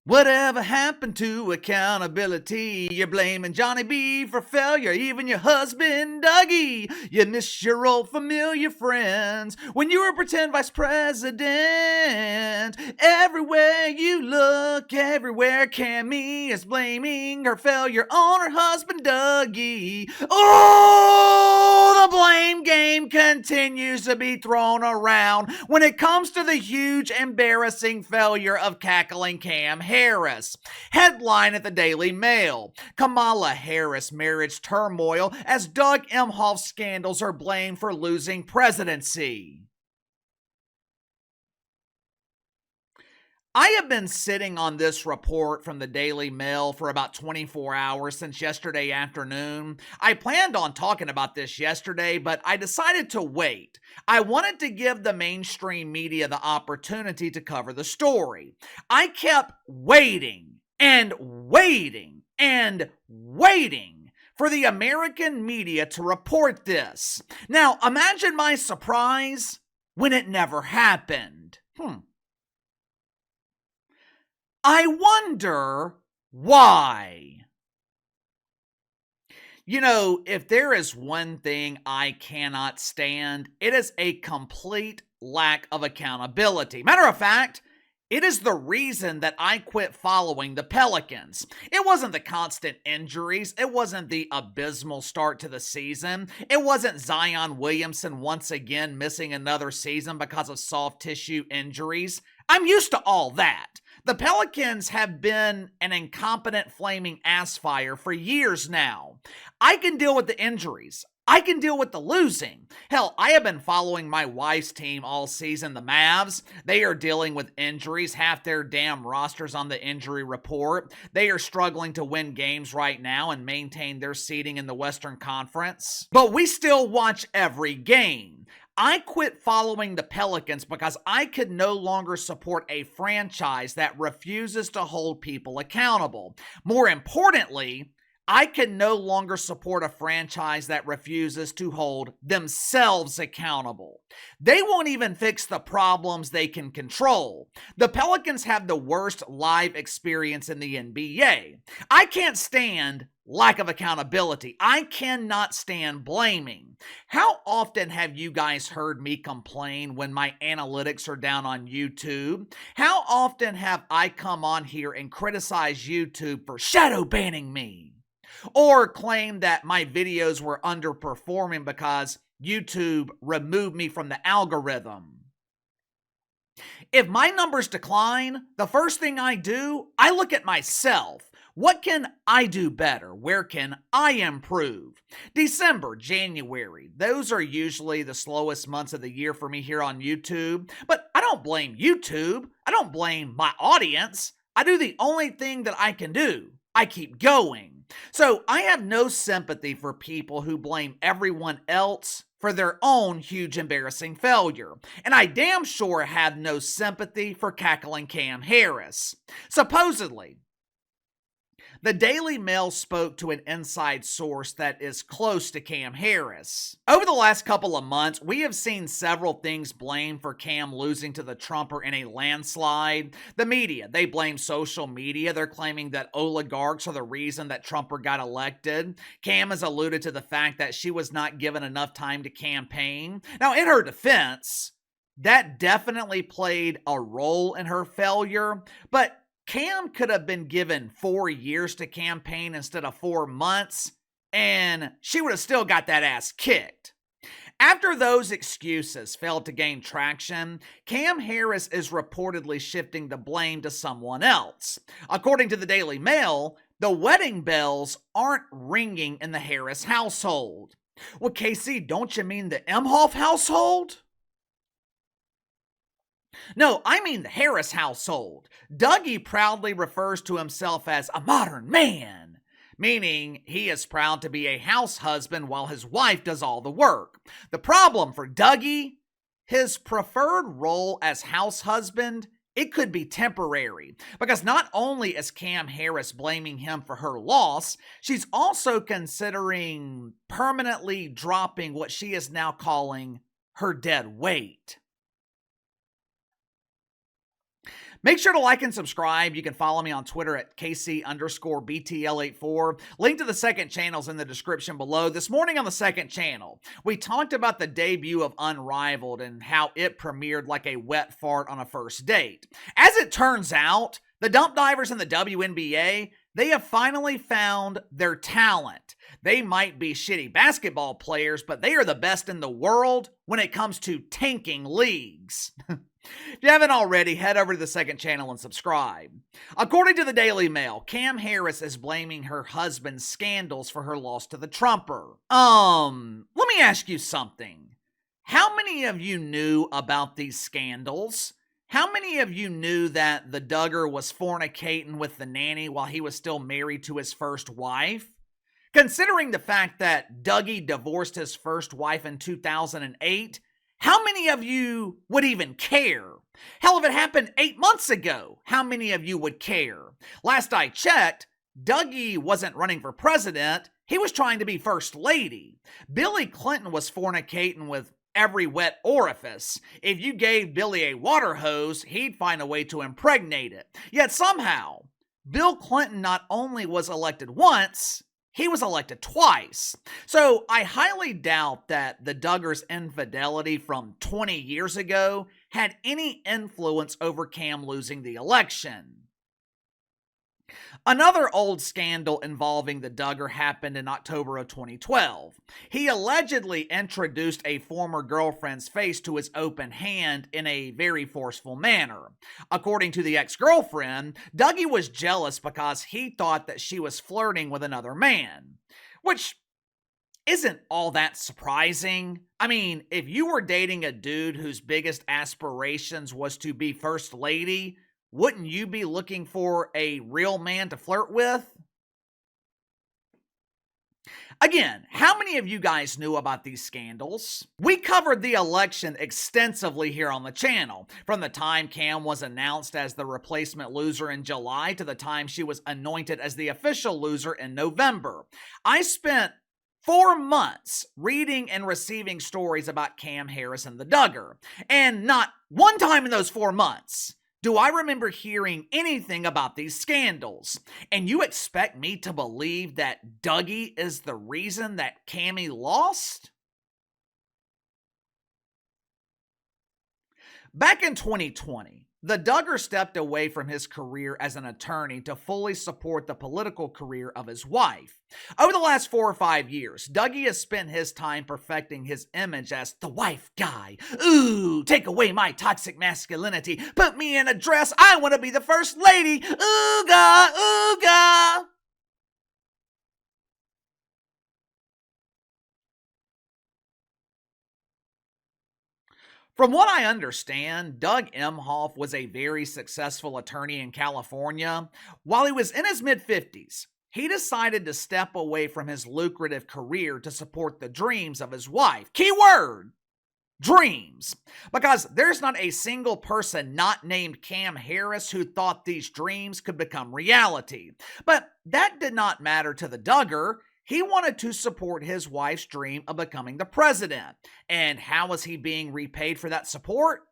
Whatever happened to accountability? You're blaming Johnny B for failure, even your husband Dougie. You miss your old familiar friends when you were pretend vice president. Everywhere you look, everywhere Cammy is blaming her failure on her husband Dougie. Oh, the blame game continues to be thrown around when it comes to the huge, embarrassing failure of cackling Cam Harris. Headline at the Daily Mail: Kamala Harris marriage turmoil as Doug Emhoff scandals are blamed for losing presidency. I have been sitting on this report from the Daily Mail for about 24 hours since yesterday afternoon. I planned on talking about this yesterday, but I decided to wait. I wanted to give the mainstream media the opportunity to cover the story. I kept waiting and waiting and waiting for the American media to report this. Now, imagine my surprise when it never happened. I wonder why. You know, if there is one thing I cannot stand, it is a complete lack of accountability. Matter of fact, it is the reason that I quit following the Pelicans. It wasn't the constant injuries. It wasn't the abysmal start to the season. It wasn't Zion Williamson once again missing another season because of soft tissue injuries. I'm used to all that. The Pelicans have been an incompetent flaming ass fire for years now. I can deal with the injuries. I can deal with the losing. Hell, I have been following my wife's team all season, the Mavs. They are dealing with injuries. Half their damn roster's on the injury report. They are struggling to win games right now and maintain their seeding in the Western Conference. But we still watch every game. I quit following the Pelicans because I could no longer support a franchise that refuses to hold people accountable. More importantly, I can no longer support a franchise that refuses to hold themselves accountable. They won't even fix the problems they can control. The Pelicans have the worst live experience in the NBA. I can't stand lack of accountability. I cannot stand blaming. How often have you guys heard me complain when my analytics are down on YouTube? How often have I come on here and criticize YouTube for shadow banning me? Or claim that my videos were underperforming because YouTube removed me from the algorithm? If my numbers decline, the first thing I do, I look at myself. What can I do better? Where can I improve? December, January, those are usually the slowest months of the year for me here on YouTube. But I don't blame YouTube. I don't blame my audience. I do the only thing that I can do. I keep going. So I have no sympathy for people who blame everyone else for their own huge embarrassing failure. And I damn sure have no sympathy for cackling Cam Harris. Supposedly, the Daily Mail spoke to an inside source that is close to Cam Harris. Over the last couple of months, we have seen several things blamed for Cam losing to the Trumper in a landslide. The media, they blame social media. They're claiming that oligarchs are the reason that Trumper got elected. Cam has alluded to the fact that she was not given enough time to campaign. Now, in her defense, that definitely played a role in her failure, but Cam could have been given 4 years to campaign instead of 4 months, and she would have still got that ass kicked. After those excuses failed to gain traction, Cam Harris is reportedly shifting the blame to someone else. According to the Daily Mail, the wedding bells aren't ringing in the Harris household. Well, Casey, don't you mean the Emhoff household? No, I mean the Harris household. Dougie proudly refers to himself as a modern man, meaning he is proud to be a house husband while his wife does all the work. The problem for Dougie, his preferred role as house husband, it could be temporary, because not only is Cam Harris blaming him for her loss, she's also considering permanently dropping what she is now calling her dead weight. Make sure to like and subscribe. You can follow me on Twitter at KC_BTL84. Link to the second channel is in the description below. This morning on the second channel, we talked about the debut of Unrivaled and how it premiered like a wet fart on a first date. As it turns out, the dump divers in the WNBA, they have finally found their talent. They might be shitty basketball players, but they are the best in the world when it comes to tanking leagues. If you haven't already, head over to the second channel and subscribe. According to the Daily Mail, Cam Harris is blaming her husband's scandals for her loss to the Trumper. Let me ask you something. How many of you knew about these scandals? How many of you knew that the Duggar was fornicating with the nanny while he was still married to his first wife? Considering the fact that Dougie divorced his first wife in 2008, how many of you would even care? Hell, if it happened 8 months ago, how many of you would care? Last I checked, Dougie wasn't running for president. He was trying to be first lady. Billy Clinton was fornicating with every wet orifice. If you gave Billy a water hose, he'd find a way to impregnate it. Yet somehow, Bill Clinton not only was elected once, he was elected twice. So I highly doubt that the Duggars' infidelity from 20 years ago had any influence over Cam losing the election. Another old scandal involving the Duggar happened in October of 2012. He allegedly introduced a former girlfriend's face to his open hand in a very forceful manner. According to the ex-girlfriend, Dougie was jealous because he thought that she was flirting with another man, which isn't all that surprising. I mean, if you were dating a dude whose biggest aspirations was to be first lady, wouldn't you be looking for a real man to flirt with? Again, how many of you guys knew about these scandals? We covered the election extensively here on the channel, from the time Cam was announced as the replacement loser in July to the time she was anointed as the official loser in November. I spent 4 months reading and receiving stories about Cam Harris and the Duggar, and not one time in those 4 months do I remember hearing anything about these scandals. And you expect me to believe that Dougie is the reason that Cammy lost? Back in 2020, the Duggar stepped away from his career as an attorney to fully support the political career of his wife. Over the last 4 or 5 years, Dougie has spent his time perfecting his image as the wife guy. Ooh, take away my toxic masculinity. Put me in a dress. I want to be the first lady. Ooga, ooga. From what I understand, Doug Emhoff was a very successful attorney in California. While he was in his mid-50s, he decided to step away from his lucrative career to support the dreams of his wife. Keyword, dreams. Because there's not a single person not named Cam Harris who thought these dreams could become reality. But that did not matter to the Duggar. He wanted to support his wife's dream of becoming the president. And how was he being repaid for that support?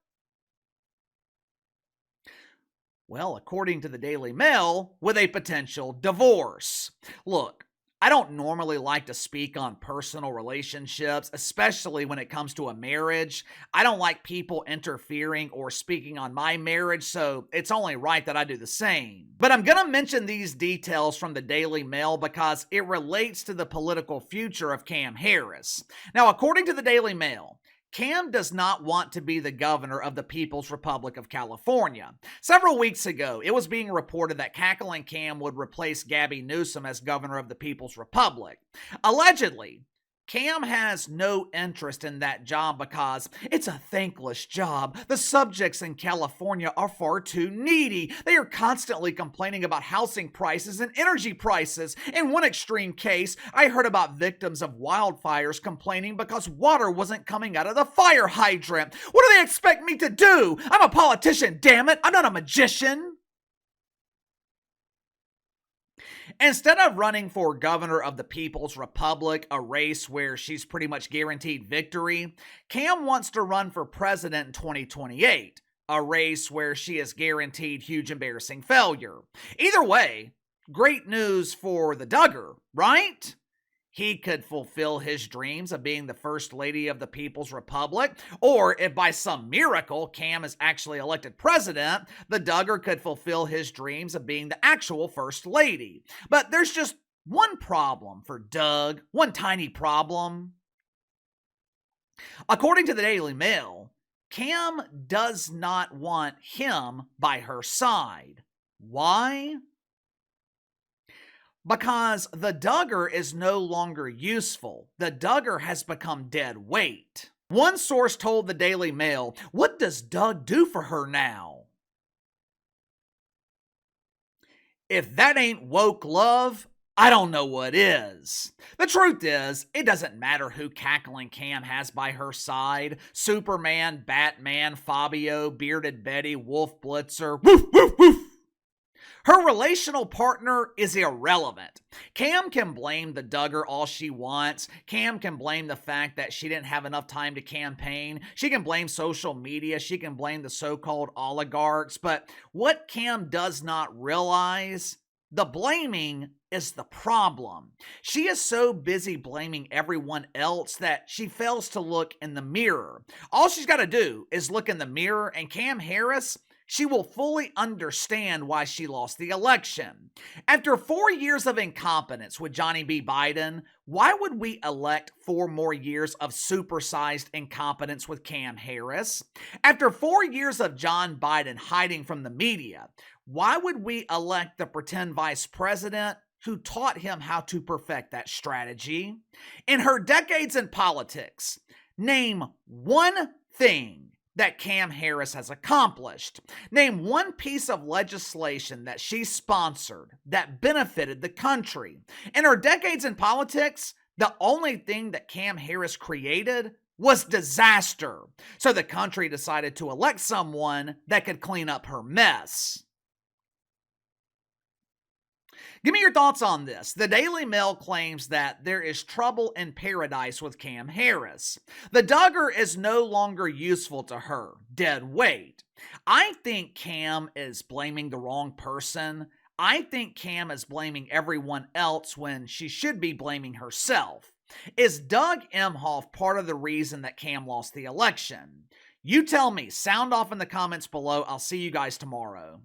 Well, according to the Daily Mail, with a potential divorce. Look, I don't normally like to speak on personal relationships, especially when it comes to a marriage. I don't like people interfering or speaking on my marriage, so it's only right that I do the same. But I'm going to mention these details from the Daily Mail because it relates to the political future of Cam Harris. Now, according to the Daily Mail, Cam does not want to be the governor of the People's Republic of California. Several weeks ago, it was being reported that Cackling Cam would replace Gabby Newsom as governor of the People's Republic. Allegedly, Cam has no interest in that job because it's a thankless job. The subjects in California are far too needy. They are constantly complaining about housing prices and energy prices. In one extreme case, I heard about victims of wildfires complaining because water wasn't coming out of the fire hydrant. What do they expect me to do? I'm a politician, damn it. I'm not a magician. Instead of running for governor of the People's Republic, a race where she's pretty much guaranteed victory, Cam wants to run for president in 2028. a race where she is guaranteed huge embarrassing failure. Either way, great news for the Duggar, right? He could fulfill his dreams of being the First Lady of the People's Republic, or if by some miracle Cam is actually elected president, the Duggar could fulfill his dreams of being the actual First Lady. But there's just one problem for Doug, one tiny problem. According to the Daily Mail, Cam does not want him by her side. Why? Because the Duggar is no longer useful. The Duggar has become dead weight. One source told the Daily Mail, "What does Doug do for her now?" If that ain't woke love, I don't know what is. The truth is, it doesn't matter who cackling Cam has by her side. Superman, Batman, Fabio, Bearded Betty, Wolf Blitzer, woof, woof, woof. Her relational partner is irrelevant. Cam can blame the Duggar all she wants. Cam can blame the fact that she didn't have enough time to campaign. She can blame social media. She can blame the so-called oligarchs. But what Cam does not realize, the blaming is the problem. She is so busy blaming everyone else that she fails to look in the mirror. All she's got to do is look in the mirror, and Cam Harris, she will fully understand why she lost the election. After 4 years of incompetence with Johnny B. Biden, why would we elect 4 more years of supersized incompetence with Cam Harris? After 4 years of John Biden hiding from the media, why would we elect the pretend vice president who taught him how to perfect that strategy? In her decades in politics, name one thing that Cam Harris has accomplished. Name one piece of legislation that she sponsored that benefited the country. In her decades in politics, the only thing that Cam Harris created was disaster. So the country decided to elect someone that could clean up her mess. Give me your thoughts on this. The Daily Mail claims that there is trouble in paradise with Cam Harris. The Duggar is no longer useful to her. Dead weight. I think Cam is blaming the wrong person. I think Cam is blaming everyone else when she should be blaming herself. Is Doug Emhoff part of the reason that Cam lost the election? You tell me. Sound off in the comments below. I'll see you guys tomorrow.